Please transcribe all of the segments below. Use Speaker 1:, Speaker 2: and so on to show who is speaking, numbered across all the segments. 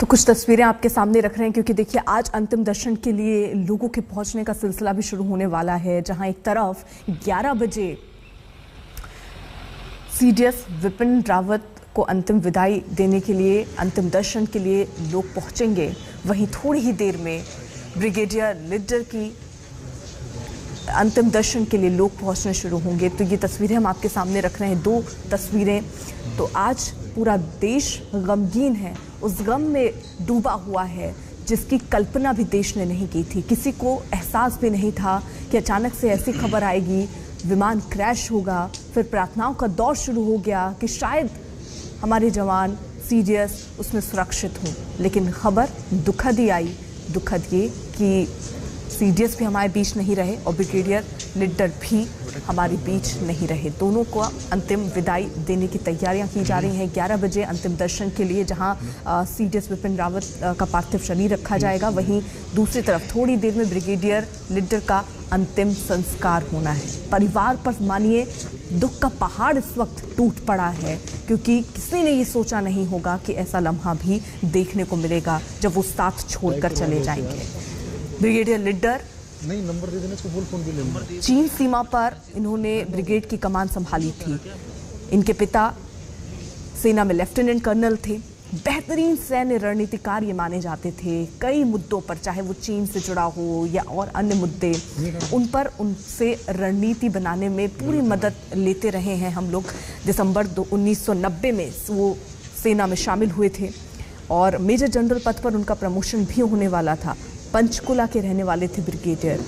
Speaker 1: तो कुछ तस्वीरें आपके सामने रख रहे हैं क्योंकि देखिए आज अंतिम दर्शन के लिए लोगों के पहुंचने का सिलसिला भी शुरू होने वाला है, जहां एक तरफ 11 बजे सीडीएस विपिन रावत को अंतिम विदाई देने के लिए, अंतिम दर्शन के लिए लोग पहुंचेंगे, वहीं थोड़ी ही देर में ब्रिगेडियर लिड्डर की अंतिम दर्शन के लिए लोग पहुंचने शुरू होंगे। तो ये तस्वीरें हम आपके सामने रख रहे हैं, दो तस्वीरें। तो आज पूरा देश गमगीन है, उस गम में डूबा हुआ है जिसकी कल्पना भी देश ने नहीं की थी। किसी को एहसास भी नहीं था कि अचानक से ऐसी खबर आएगी, विमान क्रैश होगा। फिर प्रार्थनाओं का दौर शुरू हो गया कि शायद हमारे जवान सीडीएस उसमें सुरक्षित हों, लेकिन खबर दुखद ही आई। दुखद ये कि सीडीएस भी हमारे बीच नहीं रहे और ब्रिगेडियर लिड्डर भी हमारे बीच नहीं रहे। दोनों को अंतिम विदाई देने की तैयारियां की जा रही हैं 11 बजे अंतिम दर्शन के लिए, जहां सीडीएस विपिन रावत का पार्थिव शरीर रखा जाएगा। वहीं दूसरी तरफ थोड़ी देर में ब्रिगेडियर लिड्डर का अंतिम संस्कार होना है। परिवार पर मानिए दुख का पहाड़ इस वक्त टूट पड़ा है, क्योंकि किसी ने ये सोचा नहीं होगा कि ऐसा लम्हा भी देखने को मिलेगा जब वो साथ छोड़कर चले जाएंगे। ब्रिगेडियर लिड्डर
Speaker 2: नंबर दे देना, इसको बोल फोन पे ले।
Speaker 1: चीन सीमा पर इन्होंने ब्रिगेड की कमान संभाली थी। इनके पिता सेना में लेफ्टिनेंट कर्नल थे, बेहतरीन सैन्य रणनीतिकार ये माने जाते थे। कई मुद्दों पर, चाहे वो चीन से जुड़ा हो या और अन्य मुद्दे, उन पर उनसे रणनीति बनाने में पूरी मदद लेते रहे हैं हम लोग। दिसंबर 1990 में वो सेना में शामिल हुए थे और मेजर जनरल पद पर उनका प्रमोशन भी होने वाला था। पंचकुला के रहने वाले थे ब्रिगेडियर।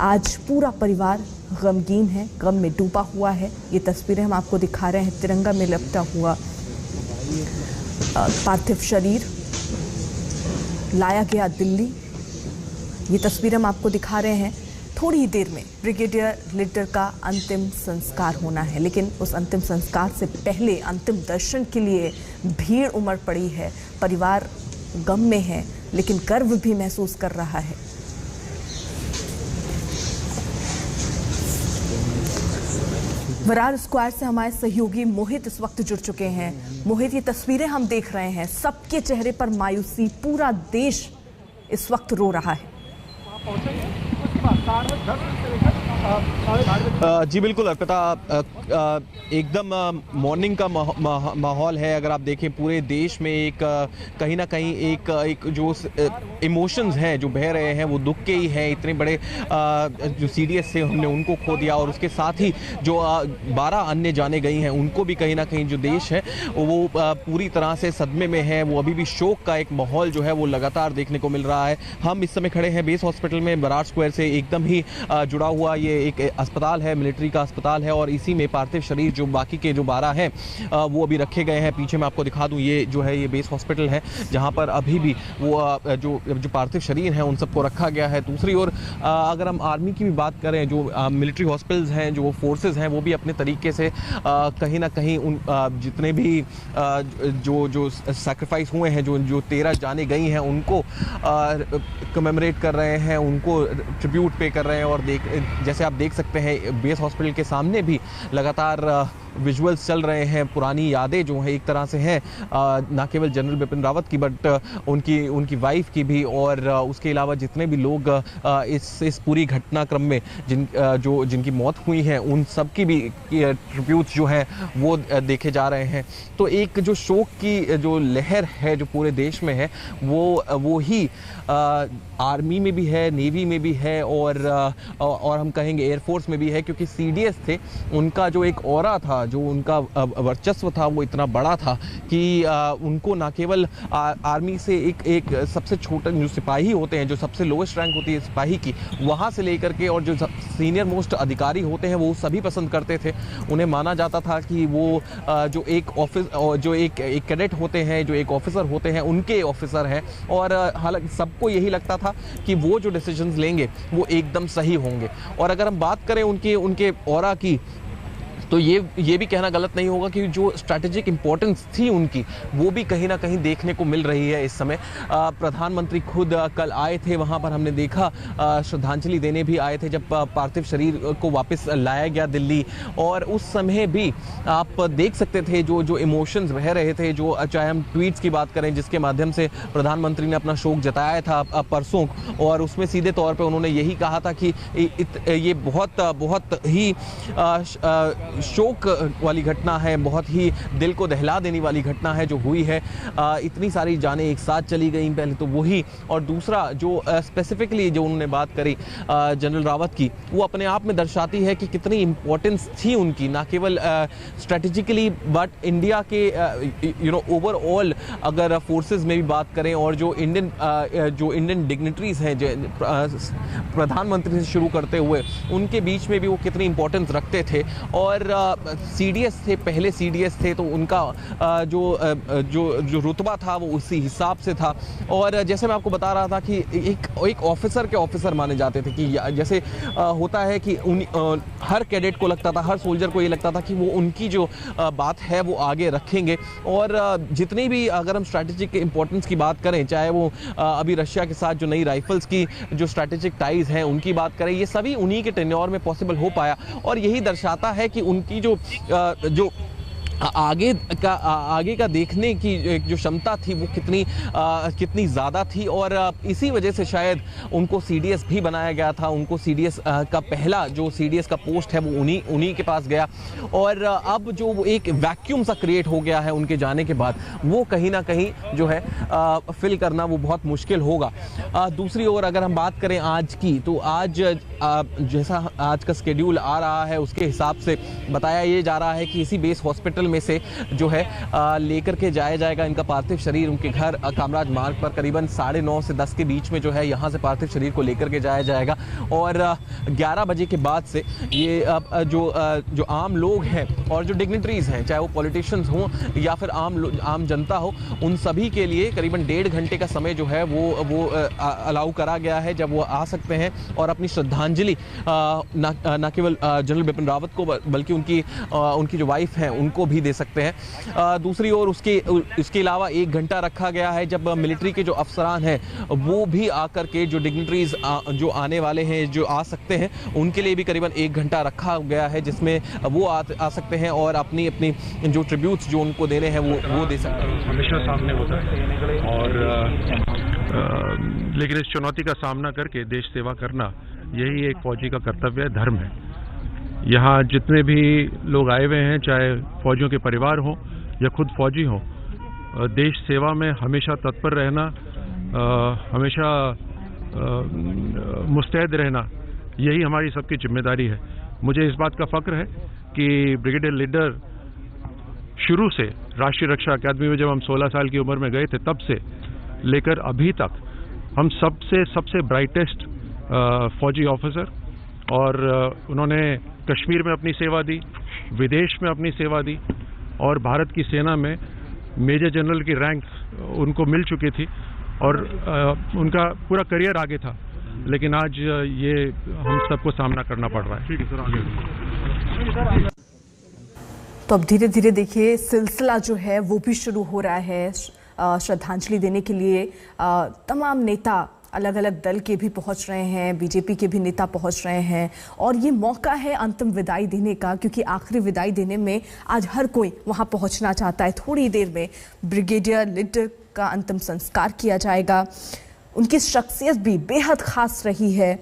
Speaker 1: आज पूरा परिवार गमगीन है, गम में डूबा हुआ है। ये तस्वीरें हम आपको दिखा रहे हैं, तिरंगा में लपटा हुआ पार्थिव शरीर लाया गया दिल्ली। ये तस्वीरें हम आपको दिखा रहे हैं। थोड़ी ही देर में ब्रिगेडियर लिड्डर का अंतिम संस्कार होना है, लेकिन उस अंतिम संस्कार से पहले अंतिम दर्शन के लिए भीड़ उमड़ पड़ी है। परिवार गम में है लेकिन गर्व भी महसूस कर रहा है। विरार स्क्वायर से हमारे सहयोगी मोहित इस वक्त जुड़ चुके हैं। मोहित, ये तस्वीरें हम देख रहे हैं, सबके चेहरे पर मायूसी, पूरा देश इस वक्त रो रहा है।
Speaker 3: जी बिल्कुल अर्पिता, एकदम मॉर्निंग का माहौल है। अगर आप देखें पूरे देश में एक कहीं ना कहीं एक जो इमोशंस हैं जो बह रहे हैं वो दुख के ही हैं। इतने बड़े जो सीडीएस से हमने उनको खो दिया और उसके साथ ही जो 12 अन्य जाने गई हैं उनको भी कहीं ना कहीं जो देश है वो पूरी तरह से सदमे में है। वो अभी भी शोक का एक माहौल जो है वो लगातार देखने को मिल रहा है। हम इस समय खड़े हैं बेस हॉस्पिटल में, विरार स्क्वायर से एकदम ही जुड़ा हुआ ये एक अस्पताल है, मिलिट्री का अस्पताल है और इसी में पार्थिव शरीर जो बाकी के जो 12 हैं वो अभी रखे गए हैं। पीछे मैं आपको दिखा दूं, ये जो है ये बेस हॉस्पिटल है जहां पर अभी भी वो जो पार्थिव शरीर हैं उन सबको रखा गया है। दूसरी ओर अगर हम आर्मी की भी बात करें, जो मिलिट्री हॉस्पिटल्स हैं, जो फोर्सेस हैं, वो भी अपने तरीके से कहीं ना कहीं उन जितने भी जो सैक्रिफाइस हुए हैं, जो 13 जाने गई हैं उनको कमेमोरेट कर रहे हैं, उनको ट्रिब्यूट पे कर रहे हैं। और जैसे आप देख सकते हैं बेस हॉस्पिटल के सामने भी लगातार विजुअल्स चल रहे हैं। पुरानी यादें जो हैं एक तरह से हैं ना केवल जनरल बिपिन रावत की बट उनकी वाइफ की भी, और उसके अलावा जितने भी लोग इस पूरी घटनाक्रम में जिनकी मौत हुई है उन सब की भी ट्रिब्यूट्स जो हैं वो देखे जा रहे हैं। तो एक जो शोक की जो लहर है जो पूरे देश में है वो ही आर्मी में भी है, नेवी में भी है और हम कहेंगे एयरफोर्स में भी है, क्योंकि सीडीएस थे उनका जो एक ऑरा था, जो उनका वर्चस्व था वो इतना बड़ा था कि उनको ना केवल आर्मी से एक सबसे छोटा जो सिपाही होते हैं, जो सबसे लोएस्ट रैंक होती है सिपाही की, वहाँ से लेकर के और जो सीनियर मोस्ट अधिकारी होते हैं वो सभी पसंद करते थे। उन्हें माना जाता था कि वो जो एक कैडेट होते हैं, जो एक ऑफिसर होते हैं, उनके ऑफिसर हैं। और हालांकि सबको यही लगता था कि वो जो डिसीजंस लेंगे वो एकदम सही होंगे। और अगर हम बात करें उनके ऑरा की, तो ये भी कहना गलत नहीं होगा कि जो स्ट्रैटेजिक इंपॉर्टेंस थी उनकी, वो भी कहीं ना कहीं देखने को मिल रही है इस समय। प्रधानमंत्री खुद कल आए थे, वहाँ पर हमने देखा श्रद्धांजलि देने भी आए थे जब पार्थिव शरीर को वापस लाया गया दिल्ली, और उस समय भी आप देख सकते थे जो इमोशंस बह रहे थे, जो चाहे हम ट्वीट्स की बात करें जिसके माध्यम से प्रधानमंत्री ने अपना शोक जताया था परसों, और उसमें सीधे तौर पे उन्होंने यही कहा था कि ये बहुत ही शोक वाली घटना है, बहुत ही दिल को दहला देने वाली घटना है जो हुई है। इतनी सारी जानें एक साथ चली गई, पहले तो वही, और दूसरा जो स्पेसिफिकली जो उन्होंने बात करी जनरल रावत की, वो अपने आप में दर्शाती है कि कितनी इंपॉर्टेंस थी उनकी, ना केवल स्ट्रेटेजिकली बट इंडिया के ओवरऑल अगर फोर्सेस में भी बात करें, और जो इंडियन डिग्निटरीज हैं प्रधानमंत्री से शुरू करते हुए उनके बीच में भी वो कितनी इंपॉर्टेंस रखते थे। और सीडीएस थे, पहले सीडीएस थे, तो उनका जो रुतबा था वो उसी हिसाब से था। और जैसे मैं आपको बता रहा था कि एक ऑफिसर के ऑफिसर माने जाते थे, कि जैसे होता है कि हर कैडेट को लगता था, हर सोल्जर को ये लगता था कि वो उनकी जो बात है वो आगे रखेंगे। और जितनी भी अगर हम स्ट्रैटेजिक इंपॉर्टेंस की बात करें, चाहे वो अभी रशिया के साथ जो नई राइफल्स की जो स्ट्रैटेजिक टाइज हैं उनकी बात करें, ये सभी उन्हीं के टेन्योर में पॉसिबल हो पाया। और यही दर्शाता है कि उनकी जो आगे का देखने की जो क्षमता थी वो कितनी ज़्यादा थी। और इसी वजह से शायद उनको सीडीएस भी बनाया गया था। उनको सीडीएस का पहला जो सीडीएस का पोस्ट है वो उन्हीं के पास गया। और अब जो एक वैक्यूम सा क्रिएट हो गया है उनके जाने के बाद, वो कहीं ना कहीं जो है फिल करना वो बहुत मुश्किल होगा। दूसरी ओर अगर हम बात करें आज की, तो आज जैसा आज का शेड्यूल आ रहा है उसके हिसाब से बताया ये जा रहा है कि इसी बेस हॉस्पिटल में से जो है लेकर के जाया जाएगा इनका पार्थिव शरीर उनके घर कामराज मार्ग पर करीबन 9:30 से 10 के बीच में जो है यहाँ से पार्थिव शरीर को लेकर के जाया जाएगा। और 11 बजे के बाद से ये जो आम लोग हैं और जो डिग्निटरीज हैं, चाहे वो पॉलिटिशियंस हों या फिर आम जनता हो, उन सभी के लिए करीबन 1.5 घंटे का समय जो है वो अलाउ करा गया है, जब वो आ सकते हैं और अपनी श्रद्धांजलि न केवल जनरल बिपिन रावत को बल्कि उनकी जो वाइफ हैं उनको भी दे सकते हैं। दूसरी ओर उसके अलावा 1 घंटा रखा गया है जब मिलिट्री के जो अफसरान हैं वो भी आकर के जो डिग्निटरीज जो आने वाले हैं, जो आ सकते हैं, उनके लिए भी करीबन 1 घंटा रखा गया है जिसमें वो आ सकते हैं और अपनी जो ट्रिब्यूट्स जो उनको देने हैं वो दे सकते हैं।
Speaker 2: हमेशा सामने होता है और लेकिन इस चुनौती का सामना करके देश सेवा करना यही एक फौजी का कर्तव्य है, धर्म है। यहाँ जितने भी लोग आए हुए हैं, चाहे फौजियों के परिवार हो या खुद फौजी हो, देश सेवा में हमेशा तत्पर रहना, हमेशा मुस्तैद रहना, यही हमारी सबकी जिम्मेदारी है। मुझे इस बात का फक्र है कि ब्रिगेडियर लीडर शुरू से राष्ट्रीय रक्षा अकादमी में जब हम 16 साल की उम्र में गए थे तब से लेकर अभी तक हम सबसे ब्राइटेस्ट फौजी ऑफिसर, और उन्होंने कश्मीर में अपनी सेवा दी, विदेश में अपनी सेवा दी, और भारत की सेना में मेजर जनरल की रैंक उनको मिल चुकी थी और उनका पूरा करियर आगे था। लेकिन आज ये हम सबको सामना करना पड़ रहा है। ठीक है सर, आगे।
Speaker 1: तो अब धीरे धीरे देखिए सिलसिला जो है वो भी शुरू हो रहा है। श्रद्धांजलि देने के लिए तमाम नेता अलग अलग दल के भी पहुंच रहे हैं, बीजेपी के भी नेता पहुंच रहे हैं, और ये मौका है अंतिम विदाई देने का, क्योंकि आखिरी विदाई देने में आज हर कोई वहां पहुंचना चाहता है। थोड़ी देर में ब्रिगेडियर लीडर का अंतिम संस्कार किया जाएगा। उनकी शख्सियत भी बेहद खास रही है।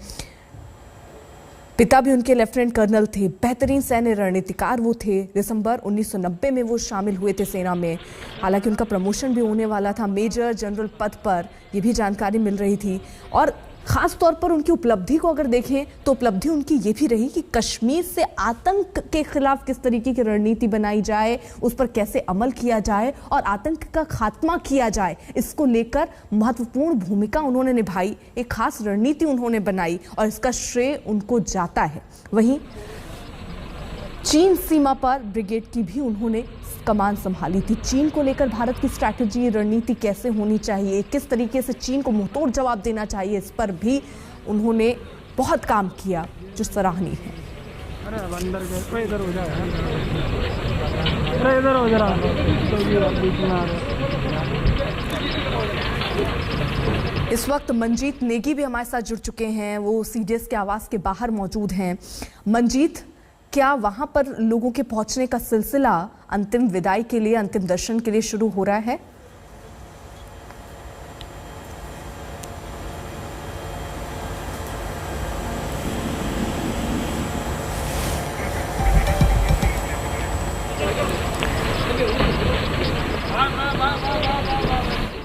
Speaker 1: पिता भी उनके लेफ्टिनेंट कर्नल थे, बेहतरीन सैन्य रणनीतिकार वो थे। दिसंबर 1990 में वो शामिल हुए थे सेना में। हालांकि उनका प्रमोशन भी होने वाला था मेजर जनरल पद पर, ये भी जानकारी मिल रही थी। और ख़ास तौर पर उनकी उपलब्धि को अगर देखें तो उपलब्धि उनकी ये भी रही कि कश्मीर से आतंक के खिलाफ किस तरीके की रणनीति बनाई जाए, उस पर कैसे अमल किया जाए और आतंक का खात्मा किया जाए, इसको लेकर महत्वपूर्ण भूमिका उन्होंने निभाई। एक खास रणनीति उन्होंने बनाई और इसका श्रेय उनको जाता है। वहीं चीन सीमा पर ब्रिगेड की भी उन्होंने कमान संभाली थी। चीन को लेकर भारत की स्ट्रैटेजी, रणनीति कैसे होनी चाहिए, किस तरीके से चीन को मुंहतोड़ जवाब देना चाहिए, इस पर भी उन्होंने बहुत काम किया जो सराहनीय है।
Speaker 4: अरे अंदर के इधर हो जाए, अरे इधर हो जरा, बीच में आ रहे।
Speaker 1: इस वक्त मंजीत नेगी भी हमारे साथ जुड़ चुके हैं, वो सीडीएस के आवास के बाहर मौजूद हैं। मंजीत, क्या वहां पर लोगों के पहुंचने का सिलसिला अंतिम विदाई के लिए, अंतिम दर्शन के लिए शुरू हो रहा है?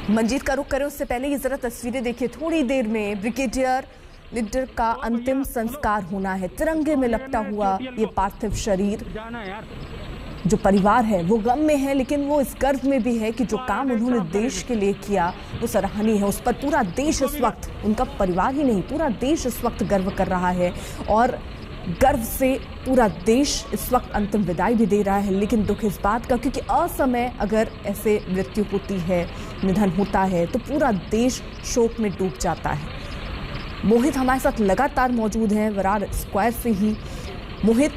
Speaker 1: मंजीत का रुख करें उससे पहले ये जरा तस्वीरें देखिए। थोड़ी देर में ब्रिगेडियर लिडर का अंतिम संस्कार होना है। तिरंगे में लपटा हुआ ये पार्थिव शरीर, जो परिवार है वो गम में है, लेकिन वो इस गर्व में भी है कि जो काम उन्होंने देश के लिए किया वो सराहनीय है। उस पर पूरा देश इस वक्त, उनका परिवार ही नहीं पूरा देश इस वक्त गर्व कर रहा है, और गर्व से पूरा देश इस वक्त अंतिम विदाई भी दे रहा है। लेकिन दुख इस बात का, क्योंकि असमय अगर ऐसे मृत्यु होती है, निधन होता है, तो पूरा देश शोक में डूब जाता है। मोहित हमारे साथ लगातार मौजूद हैं विरार स्क्वायर से ही। मोहित,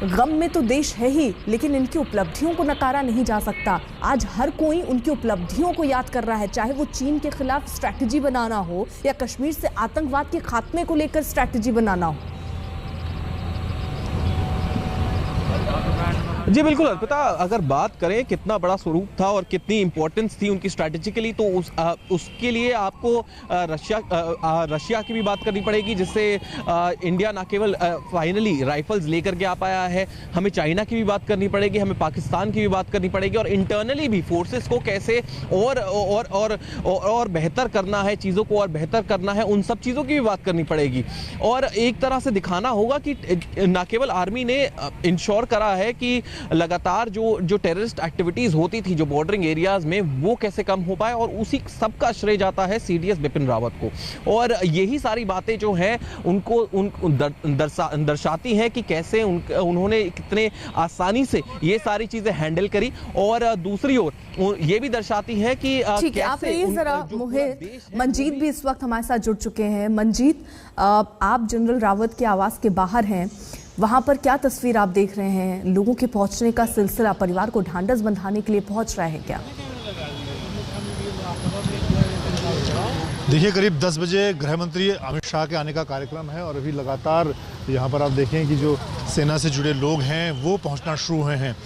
Speaker 1: गम में तो देश है ही, लेकिन इनकी उपलब्धियों को नकारा नहीं जा सकता। आज हर कोई उनकी उपलब्धियों को याद कर रहा है, चाहे वो चीन के खिलाफ स्ट्रैटेजी बनाना हो या कश्मीर से आतंकवाद के खात्मे को लेकर स्ट्रैटेजी बनाना हो।
Speaker 3: जी बिल्कुल अर्पिता, अगर बात करें कितना बड़ा स्वरूप था और कितनी इंपॉर्टेंस थी उनकी स्ट्रैटेजिकली, तो उसके लिए आपको रशिया की भी बात करनी पड़ेगी, जिससे इंडिया ना केवल फाइनली राइफल्स लेकर के आ पाया है, हमें चाइना की भी बात करनी पड़ेगी, हमें पाकिस्तान की भी बात करनी पड़ेगी, और इंटरनली भी फोर्सेस को कैसे और बेहतर करना है, चीज़ों को और बेहतर करना है, उन सब चीज़ों की भी बात करनी पड़ेगी। और एक तरह से दिखाना होगा कि ना केवल आर्मी ने इंश्योर करा है कि लगातार जो टेररिस्ट एक्टिविटीज होती थी जो बॉर्डरिंग एरियाज में, वो कैसे कम हो पाए, और उसी सब का श्रेय जाता है सीडीएस बिपिन रावत को। और यही सारी बातें जो हैं उनको दर्शाती हैं कि कैसे उन्होंने कितने आसानी से ये सारी चीजें हैंडल करी, और दूसरी ओर ये भी दर्शाती है कि
Speaker 1: ठीक है, आप ये जरा मोहित, मंजीत भी इस वक्त हमारे साथ जुड़ चुके हैं। मंजीत, आप जनरल रावत के आवास के बाहर हैं, वहां पर क्या तस्वीर आप देख रहे हैं? लोगों के पहुंचने का सिलसिला परिवार को ढांढस बंधाने के लिए पहुंच रहा है क्या?
Speaker 5: देखिए, करीब 10 बजे गृह मंत्री अमित शाह के आने का कार्यक्रम है, और अभी लगातार यहाँ पर आप देखें कि जो सेना से जुड़े लोग हैं वो पहुँचना शुरू हुए हैं।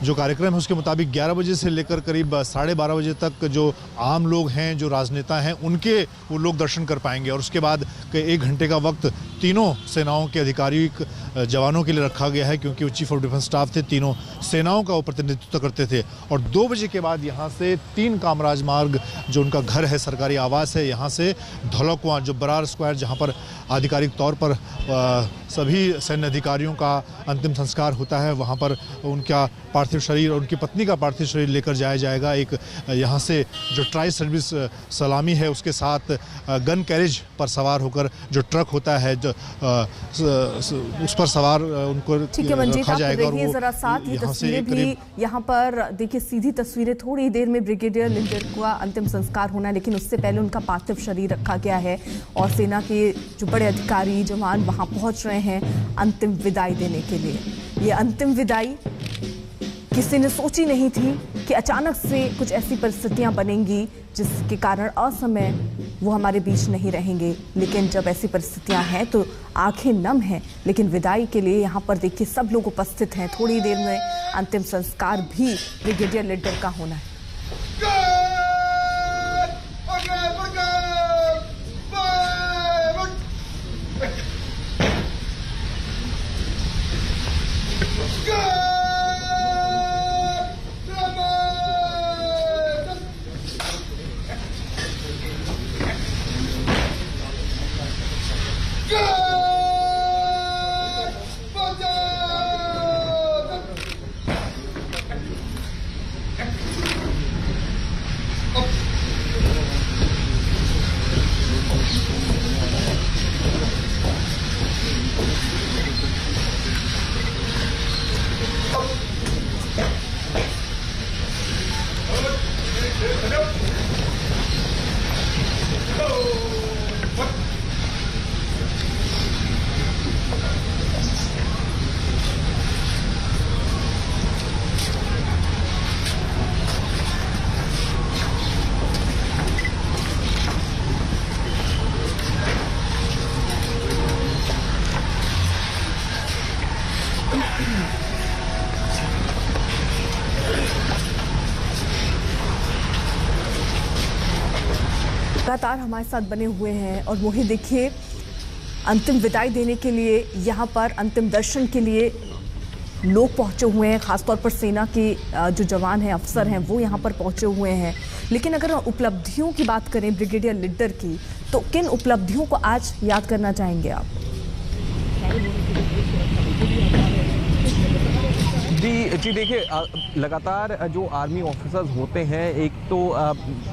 Speaker 5: जो कार्यक्रम है उसके मुताबिक 11 बजे से लेकर करीब 12:30 बजे तक जो आम लोग हैं, जो राजनेता हैं, उनके वो लोग दर्शन कर पाएंगे, और उसके बाद 1 घंटे का वक्त तीनों सेनाओं के अधिकारी जवानों के लिए रखा गया है, क्योंकि वो चीफ ऑफ डिफेंस स्टाफ थे, तीनों सेनाओं का वो प्रतिनिधित्व करते थे। और 2 बजे के बाद यहाँ से 3 कामराज मार्ग, जो उनका घर है, सरकारी आवास है, यहाँ से धौलाकुआं, जो बरार स्क्वायर, जहाँ पर आधिकारिक तौर पर सभी सैन्य अधिकारियों का अंतिम संस्कार होता है, वहाँ पर उनका पार्थिव शरीर और उनकी पत्नी का पार्थिव शरीर लेकर जाया जाएगा। एक यहाँ से जो ट्राई सर्विस सलामी है, उसके साथ गन कैरेज पर सवार होकर जो ट्रक होता है, उस पर सवार उनको रखा जाएगा। और वो
Speaker 1: जरा साथ ही तस्वीरें भी यहाँ पर देखिए, सीधी तस्वीरें। थोड़ी देर में ब्रिगेडियर लिडर का अंतिम संस्कार होना है, लेकिन उससे पहले उनका पार्थिव शरीर रखा गया है, और सेना के जो बड़े अधिकारी जवान वहाँ पहुँच रहे हैं अंतिम विदाई देने के लिए। ये अंतिम विदाई किसी ने सोची नहीं थी कि अचानक से कुछ ऐसी परिस्थितियां बनेंगी जिसके कारण असमय वो हमारे बीच नहीं रहेंगे। लेकिन जब ऐसी परिस्थितियां हैं तो आंखें नम हैं। लेकिन विदाई के लिए यहाँ पर देखिए सब लोग उपस्थित हैं। थोड़ी देर में अंतिम संस्कार भी ब्रिगेडियर लिडर का होना है। लगातार हमारे साथ बने हुए हैं और वही देखिए अंतिम विदाई देने के लिए यहाँ पर अंतिम दर्शन के लिए लोग पहुँचे हुए हैं। खासतौर पर सेना के जो जवान हैं, अफसर हैं, वो यहाँ पर पहुँचे हुए हैं। लेकिन अगर उपलब्धियों की बात करें ब्रिगेडियर लीडर की, तो किन उपलब्धियों को आज याद करना चाहेंगे आप?
Speaker 3: जी देखिए, लगातार जो आर्मी ऑफिसर्स होते हैं, एक तो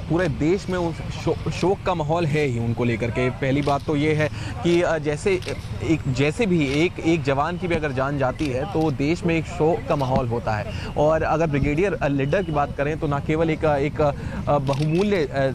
Speaker 3: पूरे देश में उस शोक का माहौल है ही उनको लेकर के। पहली बात तो ये है कि जैसे भी एक जवान की भी अगर जान जाती है तो देश में एक शोक का माहौल होता है। और अगर ब्रिगेडियर लीडर की बात करें तो ना केवल एक बहुमूल्य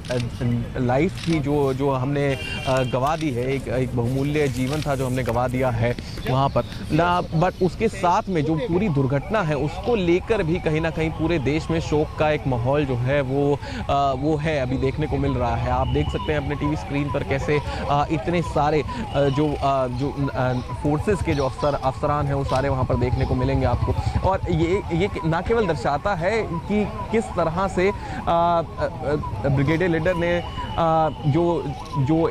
Speaker 3: लाइफ थी जो हमने गंवा दी है, एक बहुमूल्य जीवन था जो हमने गंवा दिया है वहाँ पर ना, बट उसके साथ में जो पूरी दुर्घटना है उसको लेकर भी कहीं ना कहीं पूरे देश में शोक का एक माहौल जो है वो है, अभी देखने को मिल रहा है। आप देख सकते हैं अपने टीवी स्क्रीन पर कैसे इतने सारे जो फोर्सेस के जो अफसरान हैं वो सारे वहाँ पर देखने को मिलेंगे आपको। और ये ना केवल दर्शाता है कि किस तरह से ब्रिगेडियर लीडर ने जो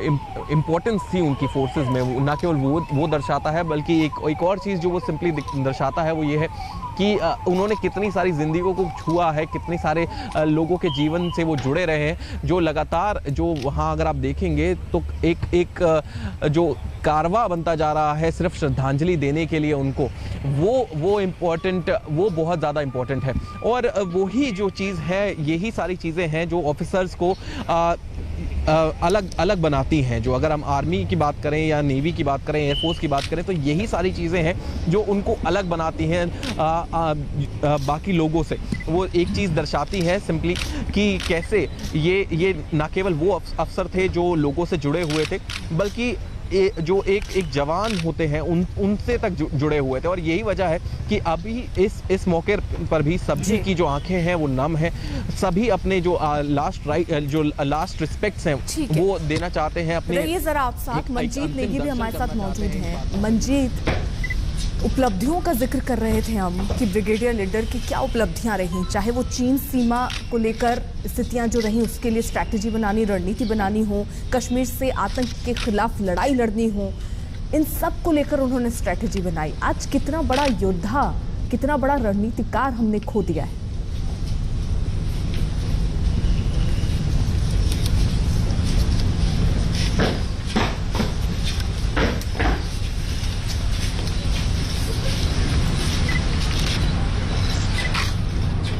Speaker 3: इम्पोर्टेंस थी उनकी फोर्सेस में, ना केवल वो दर्शाता है, बल्कि एक और चीज़ जो वो सिंपली दर्शाता है वो ये है कि उन्होंने कितनी सारी ज़िंदगियों को छुआ है, कितने सारे लोगों के जीवन से वो जुड़े रहे हैं, जो लगातार जो वहाँ अगर आप देखेंगे तो एक जो कारवां बनता जा रहा है सिर्फ श्रद्धांजलि देने के लिए उनको, वो बहुत ज़्यादा इम्पोर्टेंट है। और वही जो चीज़ है, यही सारी चीज़ें हैं जो ऑफिसर्स को अलग बनाती हैं। जो अगर हम आर्मी की बात करें या नेवी की बात करें, एयरफोर्स की बात करें, तो यही सारी चीज़ें हैं जो उनको अलग बनाती हैं बाकी लोगों से। वो एक चीज़ दर्शाती है सिंपली कि कैसे ये ना केवल वो अफसर थे जो लोगों से जुड़े हुए थे, बल्कि जो एक जवान होते हैं उनसे तक जुड़े हुए थे। और यही वजह है कि अभी इस मौके पर भी सभी की जो आंखें हैं वो नम है। सभी अपने जो लास्ट रिस्पेक्ट्स हैं वो देना चाहते हैं अपने।
Speaker 1: ये जरा आप साथ मंजीत नेगी भी हमारे साथ मौजूद हैं। मंजीत, उपलब्धियों का जिक्र कर रहे थे हम कि ब्रिगेडियर लीडर की क्या उपलब्धियां रहीं, चाहे वो चीन सीमा को लेकर स्थितियां जो रहीं उसके लिए स्ट्रैटेजी बनानी, रणनीति बनानी हो, कश्मीर से आतंक के खिलाफ लड़ाई लड़नी हो, इन सब को लेकर उन्होंने स्ट्रैटेजी बनाई। आज कितना बड़ा योद्धा, कितना बड़ा रणनीतिकार हमने खो दिया है।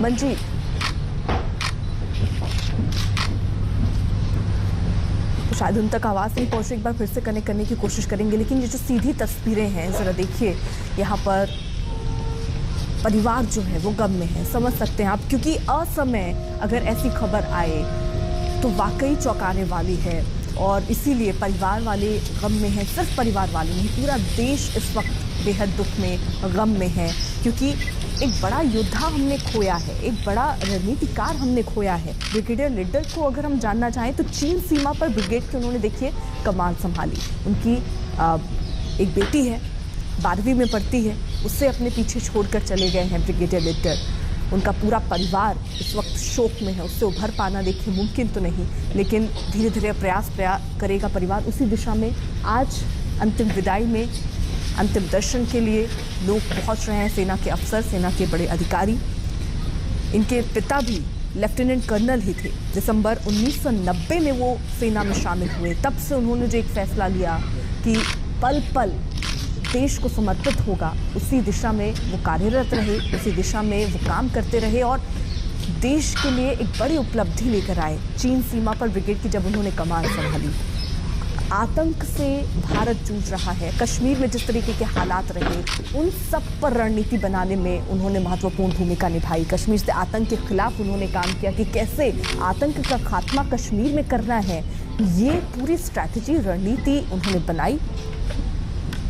Speaker 1: मंजीत, तो शायद उन तक आवाज़ नहीं पहुंच रही, एक बार फिर से कनेक्ट करने की कोशिश करेंगे। लेकिन ये जो सीधी तस्वीरें हैं ज़रा देखिए, यहाँ पर परिवार जो है वो गम में है, समझ सकते हैं आप, क्योंकि असमय अगर ऐसी खबर आए तो वाकई चौंकाने वाली है। और इसीलिए परिवार वाले गम में हैं। सिर्फ परिवार वाले नहीं, पूरा देश इस वक्त बेहद दुख में, गम में है, क्योंकि एक बड़ा योद्धा हमने खोया है, एक बड़ा रणनीतिकार हमने खोया है। ब्रिगेडियर लीडर को अगर हम जानना चाहें तो चीन सीमा पर ब्रिगेड की उन्होंने देखिए कमान संभाली। उनकी एक बेटी है, 12वीं में पढ़ती है, उससे अपने पीछे छोड़कर चले गए हैं ब्रिगेडियर लीडर। उनका पूरा परिवार इस वक्त शोक में है, उससे उभर पाना देखिए मुमकिन तो नहीं, लेकिन धीरे धीरे प्रयास करेगा परिवार उसी दिशा में। आज अंतिम विदाई में, अंतिम दर्शन के लिए लोग पहुंच रहे हैं, सेना के अफसर, सेना के बड़े अधिकारी। इनके पिता भी लेफ्टिनेंट कर्नल ही थे। दिसंबर 1990 में वो सेना में शामिल हुए। तब से उन्होंने जो एक फैसला लिया कि पल पल देश को समर्पित होगा, उसी दिशा में वो कार्यरत रहे, उसी दिशा में वो काम करते रहे और देश के लिए एक बड़ी उपलब्धि लेकर आए। चीन सीमा पर ब्रिगेड की जब उन्होंने कमान संभाली, आतंक से भारत जूझ रहा है, कश्मीर में जिस तरीके के हालात रहे, उन सब पर रणनीति बनाने में उन्होंने महत्वपूर्ण भूमिका निभाई। कश्मीर से आतंक के खिलाफ उन्होंने काम किया कि कैसे आतंक का खात्मा कश्मीर में करना है, ये पूरी स्ट्रैटेजी, रणनीति उन्होंने बनाई।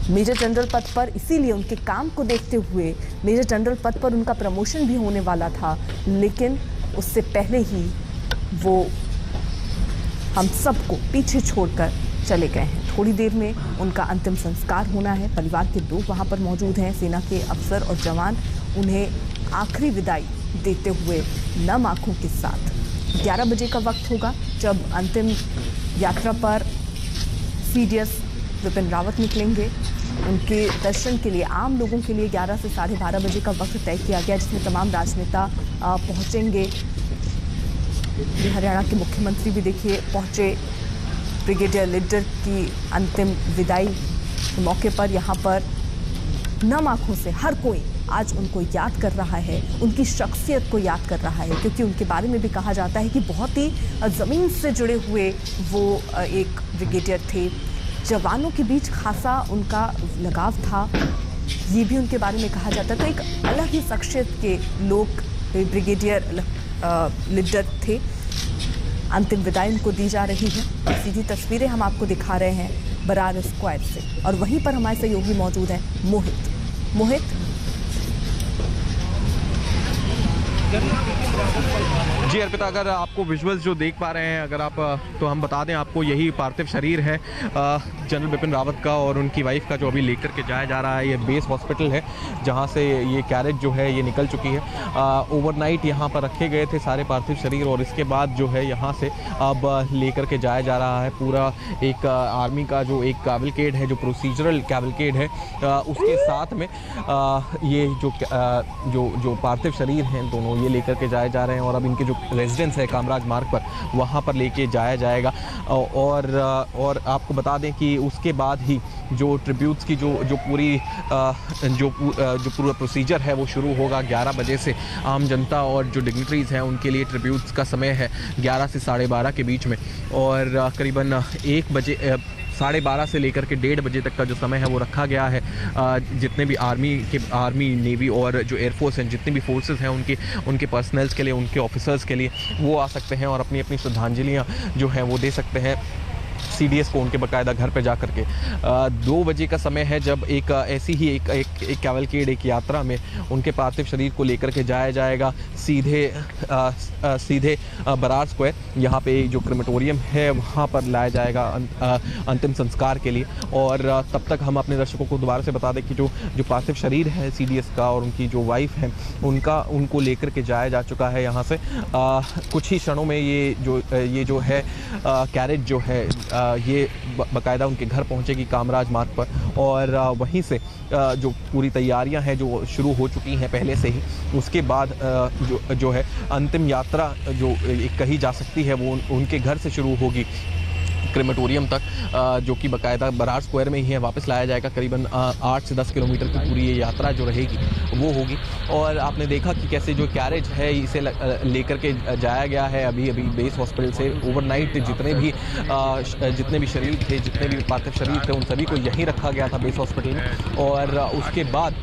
Speaker 1: मेजर जनरल पद पर, इसीलिए उनके काम को देखते हुए मेजर जनरल पद पर उनका प्रमोशन भी होने वाला था, लेकिन उससे पहले ही वो हम सबको पीछे छोड़कर चले गए हैं। थोड़ी देर में उनका अंतिम संस्कार होना है। परिवार के लोग वहां पर मौजूद हैं, सेना के अफसर और जवान उन्हें आखिरी विदाई देते हुए नम आंखों के साथ। 11 बजे का वक्त होगा जब अंतिम यात्रा पर सीडीएस विपिन रावत निकलेंगे। उनके दर्शन के लिए आम लोगों के लिए 11 से 12:30 बजे का वक्त तय किया गया, जिसमें तमाम राजनेता पहुंचेंगे। हरियाणा के मुख्यमंत्री भी देखिए पहुंचे। ब्रिगेडियर लीडर की अंतिम विदाई के मौके पर यहाँ पर नम आंखों से हर कोई आज उनको याद कर रहा है, उनकी शख्सियत को याद कर रहा है, क्योंकि उनके बारे में भी कहा जाता है कि बहुत ही ज़मीन से जुड़े हुए वो एक ब्रिगेडियर थे। जवानों के बीच खासा उनका लगाव था, ये भी उनके बारे में कहा जाता है। तो एक अलग ही शख्सियत के लोग ब्रिगेडियर लीडर थे। अंतिम विदाई उनको दी जा रही है। सीधी तस्वीरें हम आपको दिखा रहे हैं बरार स्क्वायर से, और वहीं पर हमारे सहयोगी मौजूद हैं मोहित।
Speaker 3: जी अर्पिता, अगर आपको विजुअल्स जो देख पा रहे हैं, अगर आप तो हम बता दें आपको, यही पार्थिव शरीर है जनरल बिपिन रावत का और उनकी वाइफ का, जो अभी लेकर के जाया जा रहा है। ये बेस हॉस्पिटल है जहां से ये कैरेज जो है ये निकल चुकी है। ओवरनाइट यहां पर रखे गए थे सारे पार्थिव शरीर, और इसके बाद जो है यहां से अब लेकर के जाया जा रहा है। पूरा एक आर्मी का जो एक कैवलकेड है, जो प्रोसीजरल कैवलकेड है, उसके साथ में ये जो पार्थिव शरीर हैं दोनों, ये लेकर के जाए जा रहे हैं। और अब इनके जो रेजिडेंस है कामराज मार्ग पर, वहाँ पर लेके जाया जाएगा। और आपको बता दें कि उसके बाद ही जो ट्रिब्यूट्स की जो पूरा प्रोसीजर है वो शुरू होगा 11 बजे से। आम जनता और जो डिग्निटरीज़ हैं उनके लिए ट्रिब्यूट्स का समय है 11 से 12:30 के बीच में, और करीबन 1 बजे 12:30 से लेकर के 1:30 बजे तक का जो समय है वो रखा गया है। जितने भी आर्मी नेवी और जो एयरफोर्स हैं, जितनी भी फोर्सेस हैं, उनके पर्सनल्स के लिए, उनके ऑफिसर्स के लिए वो आ सकते हैं और अपनी अपनी श्रद्धांजलियाँ जो हैं वो दे सकते हैं सीडीएस को उनके बाकायदा घर पे जा कर के। 2 बजे का समय है जब एक ऐसी ही एक कैवलकेड, एक यात्रा में उनके पार्थिव शरीर को लेकर के जाया जाएगा सीधे बरार स्क्वायर, यहाँ पे जो क्रेमेटोरियम है वहाँ पर लाया जाएगा अंतिम संस्कार के लिए। और तब तक हम अपने दर्शकों को दोबारा से बता दें कि जो पार्थिव शरीर है सीडीएस का और उनकी जो वाइफ है उनको लेकर के जाया जा चुका है यहाँ से। कुछ ही क्षणों में ये जो है कैरेज जो है ये बाकायदा उनके घर पहुंचेगी कामराज मार्ग पर, और वहीं से जो पूरी तैयारियां हैं जो शुरू हो चुकी हैं पहले से ही, उसके बाद जो है अंतिम यात्रा जो कही जा सकती है वो उनके घर से शुरू होगी क्रेमेटोरियम तक, जो कि बाकायदा बरार स्क्वायर में ही है। वापस लाया जाएगा। करीबन 8 से 10 किलोमीटर की पूरी ये यात्रा जो रहेगी वो होगी। और आपने देखा कि कैसे जो कैरेज है इसे लेकर के जाया गया है अभी बेस हॉस्पिटल से। ओवरनाइट जितने भी शरीर थे, जितने भी पार्थिव शरीर थे, उन सभी को यहीं रखा गया था बेस हॉस्पिटल में। और उसके बाद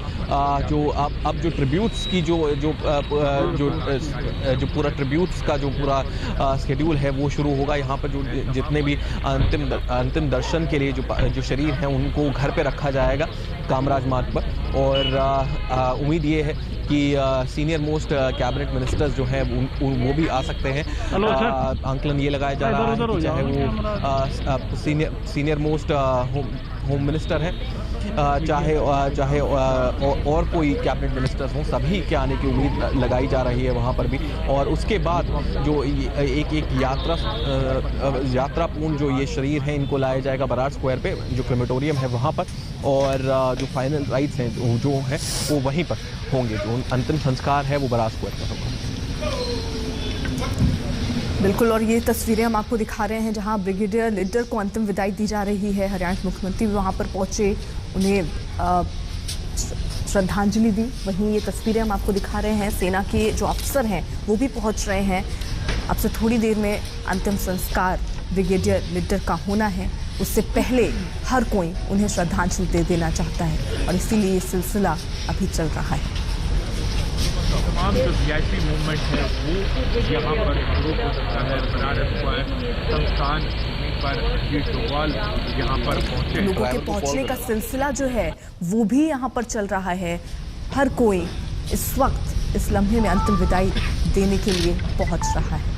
Speaker 3: जो अब जो ट्रिब्यूट्स की जो पूरा ट्रिब्यूट्स का जो पूरा शेड्यूल है वो शुरू होगा। यहाँ पर जो जितने भी अंतिम दर्शन के लिए जो शरीर हैं उनको घर पे रखा जाएगा कामराज मार्ग पर। और उम्मीद ये है कि सीनियर मोस्ट कैबिनेट मिनिस्टर्स जो हैं वो भी आ सकते हैं। आंकलन ये लगाया जा रहा है कि चाहे वो सीनियर मोस्ट होम मिनिस्टर हैं, चाहे और कोई कैबिनेट मिनिस्टर्स हों, सभी के आने की उम्मीद लगाई जा रही है वहाँ पर भी। और उसके बाद जो एक यात्रापूर्ण जो ये शरीर हैं इनको लाया जाएगा बरार स्क्वायर पे, जो क्रेमेटोरियम है वहाँ पर। और जो फाइनल राइट्स हैं जो हैं वो वहीं पर होंगे। जो अंतिम संस्कार है वो बरार स्क्वायर पर होगा।
Speaker 1: बिल्कुल, और ये तस्वीरें हम आपको दिखा रहे हैं जहां ब्रिगेडियर लीडर को अंतिम विदाई दी जा रही है। हरियाणा के मुख्यमंत्री भी वहां पर पहुंचे, उन्हें श्रद्धांजलि दी। वहीं ये तस्वीरें हम आपको दिखा रहे हैं, सेना के जो अफसर हैं वो भी पहुंच रहे हैं। अब से थोड़ी देर में अंतिम संस्कार ब्रिगेडियर लीडर का होना है, उससे पहले हर कोई उन्हें श्रद्धांजलि दे देना चाहता है, और इसीलिए ये सिलसिला अभी चल रहा है।
Speaker 2: तमाम जो वीआईपी मूवमेंट है वो यहाँ पर शुरू हो सकता है। बरार स्क्वायर संस्थान पर ये डोवाल यहाँ पर पहुँचे,
Speaker 1: लोगों के पहुँचने का सिलसिला जो है वो भी यहाँ पर चल रहा है। हर कोई इस वक्त इस लम्हे में अंतिम विदाई देने के लिए पहुँच रहा है।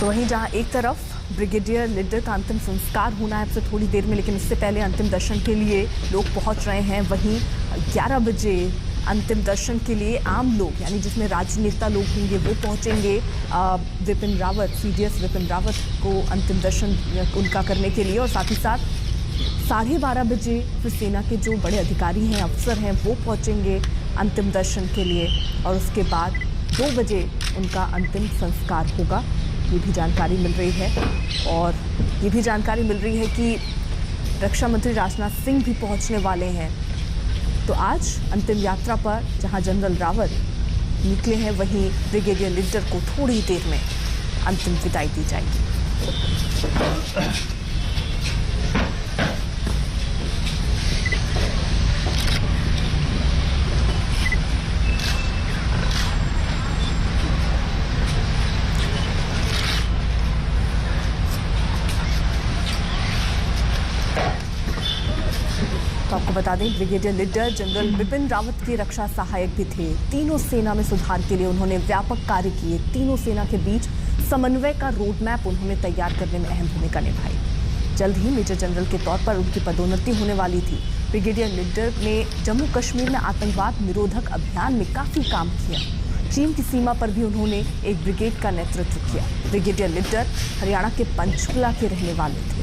Speaker 1: तो वहीं जहां एक तरफ ब्रिगेडियर लीडर का अंतिम संस्कार होना है अब से थोड़ी देर में, लेकिन इससे पहले अंतिम दर्शन के लिए लोग पहुंच रहे हैं। वहीं 11 बजे अंतिम दर्शन के लिए आम लोग, यानी जिसमें राजनेता लोग होंगे, वो पहुंचेंगे विपिन रावत, CDS विपिन रावत को अंतिम दर्शन उनका करने के लिए। और साथ ही साथ 12:30 बजे फिर सेना के जो बड़े अधिकारी हैं, अफसर हैं, वो पहुंचेंगे अंतिम दर्शन के लिए। और उसके बाद 2 बजे उनका अंतिम संस्कार होगा, ये भी जानकारी मिल रही है। और ये भी जानकारी मिल रही है कि रक्षा मंत्री राजनाथ सिंह भी पहुंचने वाले हैं। तो आज अंतिम यात्रा पर जहां जनरल रावत निकले हैं, वहीं ब्रिगेडियर लीडर को थोड़ी देर में अंतिम विदाई दी जाएगी। तो आपको बता दें, brigadier leader general Bipin Rawat के रक्षा सहायक भी थे। तीनों सेना में सुधार के लिए उन्होंने व्यापक कार्य किए। तीनों सेना के बीच समन्वय का रोड मैप उन्होंने तैयार करने में अहम भूमिका निभाई। जल्द ही मेजर जनरल के तौर पर उनकी पदोन्नति होने वाली थी। ब्रिगेडियर लीडर ने जम्मू कश्मीर में आतंकवाद निरोधक अभियान में काफ़ी काम किया। चीन की सीमा पर भी उन्होंने एक ब्रिगेड का नेतृत्व किया। ब्रिगेडियर लीडर हरियाणा के पंचकुला के रहने वाले थे।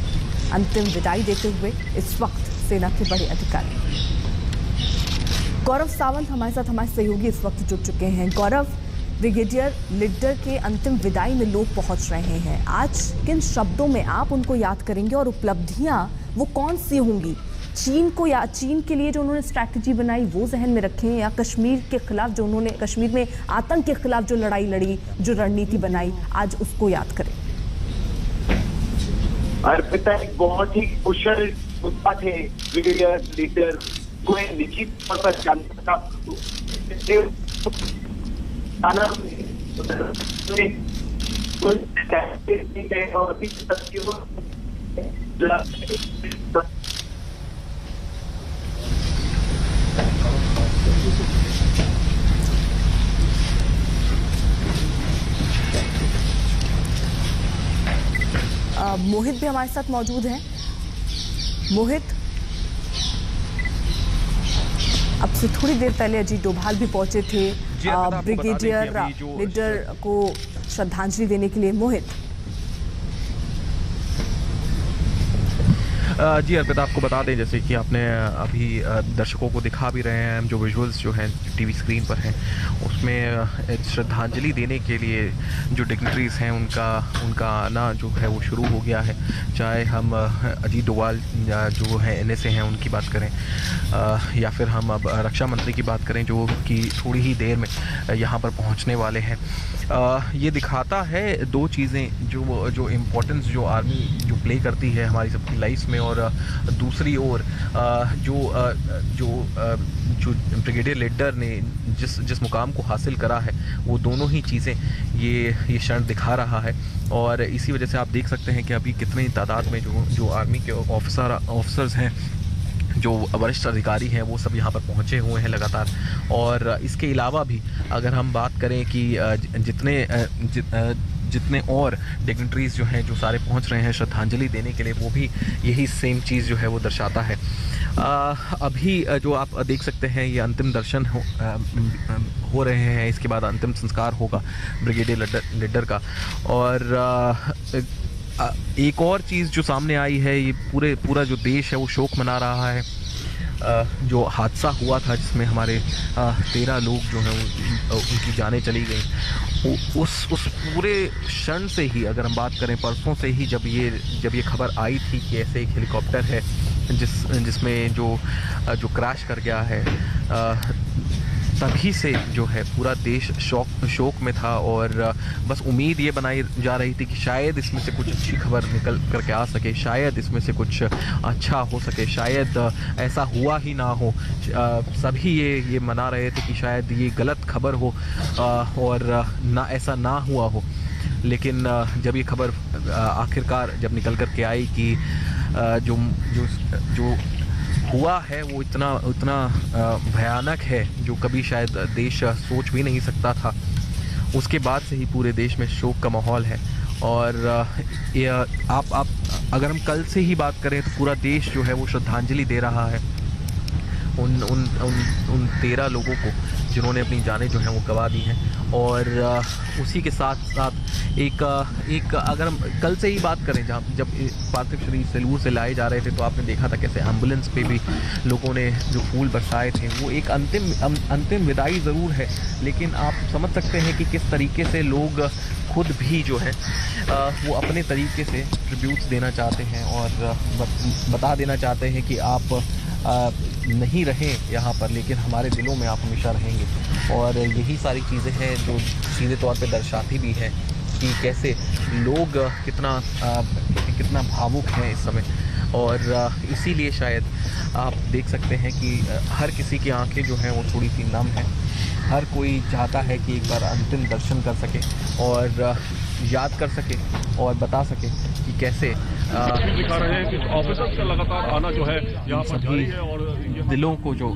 Speaker 1: अंतिम विदाई देते हुए इस वक्त सेना के बड़े अधिकारी गौरव सावंत हमारे साथ, हमारे सहयोगी इस वक्त जुड़ चुके हैं। गौरव, ब्रिगेडियर लीडर के अंतिम विदाई में लोग पहुंच रहे हैं। आज किन शब्दों में आप उनको याद करेंगे और उपलब्धियां वो कौन सी होंगी? चीन को, या चीन के लिए जो उन्होंने स्ट्रैटेजी बनाई वो जहन में रखें, या कश्मीर के खिलाफ जो उन्होंने, कश्मीर में आतंक के खिलाफ जो लड़ाई लड़ी, जो रणनीति बनाई, आज उसको याद करें?
Speaker 6: अर्पिता एक बहुत ही कुशल मुद्दा थे। ब्रिगेडियर लीडर को निश्चित तौर पर जानता था।
Speaker 1: मोहित भी हमारे साथ मौजूद हैं। मोहित, अब से थोड़ी देर पहले अजीत डोभाल भी पहुंचे थे ब्रिगेडियर लीडर को श्रद्धांजलि देने के लिए। मोहित
Speaker 3: जी अर्पिता, आपको बता दें जैसे कि आपने अभी दर्शकों को दिखा भी रहे हैं, जो विजुअल्स जो हैं टीवी स्क्रीन पर हैं, उसमें श्रद्धांजलि देने के लिए जो डिग्निटरीज हैं उनका आना जो है वो शुरू हो गया है। चाहे हम अजीत डोभाल जो है NSA हैं उनकी बात करें, या फिर हम अब रक्षा मंत्री की बात करें जो कि थोड़ी ही देर में यहाँ पर पहुँचने वाले हैं। ये दिखाता है दो चीज़ें जो इम्पोर्टेंस जो आर्मी जो प्ले करती है हमारी सबकी लाइफ में, और दूसरी ओर जो ब्रिगेडियर लीडर ने जिस मुकाम को हासिल करा है, वो दोनों ही चीज़ें ये क्षण दिखा रहा है। और इसी वजह से आप देख सकते हैं कि अभी कितनी तादाद में जो आर्मी के ऑफिसर्स हैं, जो वरिष्ठ अधिकारी हैं, वो सब यहाँ पर पहुँचे हुए हैं लगातार। और इसके अलावा भी अगर हम बात करें कि जितने और डिग्निटरीज जो हैं जो सारे पहुंच रहे हैं श्रद्धांजलि देने के लिए, वो भी यही सेम चीज़ जो है वो दर्शाता है। अभी जो आप देख सकते हैं ये अंतिम दर्शन हो रहे हैं, इसके बाद अंतिम संस्कार होगा ब्रिगेडियर लीडर का। और एक और चीज़ जो सामने आई है, ये पूरा जो देश है वो शोक मना रहा है। जो हादसा हुआ था जिसमें हमारे 13 लोग जो हैं उनकी जानें चली गई, उस पूरे क्षण से ही अगर हम बात करें, परसों से ही जब ये खबर आई थी कि ऐसे एक हेलीकॉप्टर है जिसमें जो क्रैश कर गया है, तभी से जो है पूरा देश शोक में था। और बस उम्मीद ये बनाई जा रही थी कि शायद इसमें से कुछ अच्छी खबर निकल करके आ सके, शायद इसमें से कुछ अच्छा हो सके, शायद ऐसा हुआ ही ना हो। सभी ये मना रहे थे कि शायद ये गलत खबर हो और ना ऐसा ना हुआ हो। लेकिन जब ये खबर आखिरकार जब निकल कर के आई कि जो हुआ है वो इतना भयानक है जो कभी शायद देश सोच भी नहीं सकता था, उसके बाद से ही पूरे देश में शोक का माहौल है। और आप अगर हम कल से ही बात करें तो पूरा देश जो है वो श्रद्धांजलि दे रहा है उन 13 लोगों को जिन्होंने अपनी जानें जो हैं वो गंवा दी हैं। और उसी के साथ साथ एक अगर हम कल से ही बात करें, जब पार्थिव शरीर सेलूर से लाए जा रहे थे तो आपने देखा था कैसे एम्बुलेंस पे भी लोगों ने जो फूल बरसाए थे। वो एक अंतिम विदाई ज़रूर है, लेकिन आप समझ सकते हैं कि किस तरीके से लोग खुद भी जो है वो अपने तरीके से ट्रिब्यूट्स देना चाहते हैं और बता देना चाहते हैं कि आप नहीं रहें यहाँ पर, लेकिन हमारे दिलों में आप हमेशा रहेंगे। और यही सारी चीज़ें हैं जो सीधे तौर पे दर्शाती भी हैं कि कैसे लोग कितना भावुक हैं इस समय। और इसीलिए शायद आप देख सकते हैं कि हर किसी की आंखें जो हैं वो थोड़ी सी नम हैं। हर कोई चाहता है कि एक बार अंतिम दर्शन कर सके और याद कर सके और बता सके कि कैसे
Speaker 2: दिखा रहे हैं कि ऑफिसर्स का लगातार आना जो है यहाँ पर जारी है और
Speaker 3: दिलों को जो